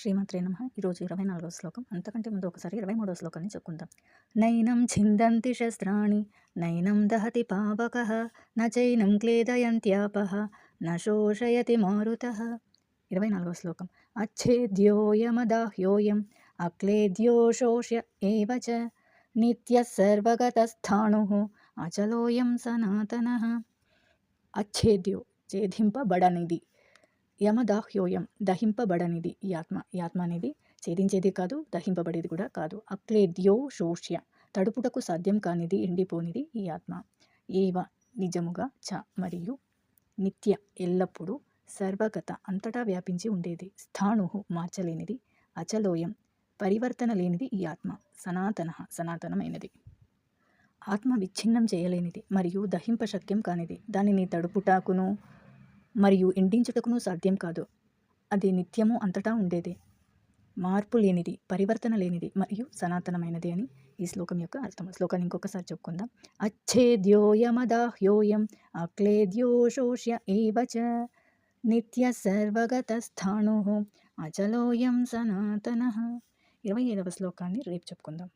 శ్రీమాత్రే నమః. ఈరోజు 24వ శ్లోకం. అంతకంటే ముందు ఒకసారి 23వ శ్లోకాన్ని చెప్పుకుందాం. నైనం ఛిందంతి శస్త్రాణి నైనం దహతి పావకః న చైనం క్లేదయంత్యాపః న శోషయతి మారుతః. 24వ శ్లోకం. అచ్ఛేద్యోయమదాహ్యోయం అక్లేద్యో శోష్య ఏవ చ నిత్యః సర్వగతస్థాణుః అచలోయం సనాతనః. అచ్ఛేద్యో ఛేదింపబడనిది, యమదాహ్యోయం దహింపబడనిది ఈ ఆత్మ. ఈ ఆత్మ అనేది ఛేదించేది కాదు, దహింపబడేది కూడా కాదు. అక్లేద్యో శోష్య తడుపుటకు సాధ్యం కానిది, ఎండిపోనిది ఈ ఆత్మ. ఏవ నిజముగా, చ మరియు నిత్య ఎల్లప్పుడూ, సర్వగత అంతటా వ్యాపించి ఉండేది, స్థాణు మార్చలేనిది, అచలోయం పరివర్తన లేనిది ఈ ఆత్మ. సనాతన సనాతనమైనది. ఆత్మ విచ్ఛిన్నం చేయలేనిది మరియు దహింపశక్యం కానిది. దానిని తడుపుటకును మరియు ఎండించుటకును సాధ్యం కాదు. అది నిత్యము అంతటా ఉండేది, మార్పు లేనిది, పరివర్తన లేనిది మరియు సనాతనమైనది అని ఈ శ్లోకం యొక్క అర్థం. శ్లోకాన్ని ఇంకొకసారి చెప్పుకుందాం. అచ్ఛేద్యోయమదాహ్యోయం అక్లేద్యో శోష్య ఏవ చ నిత్య సర్వగత స్థాణు అచలోయం సనాతనః. 27వ శ్లోకాన్ని రేపు చెప్పుకుందాం.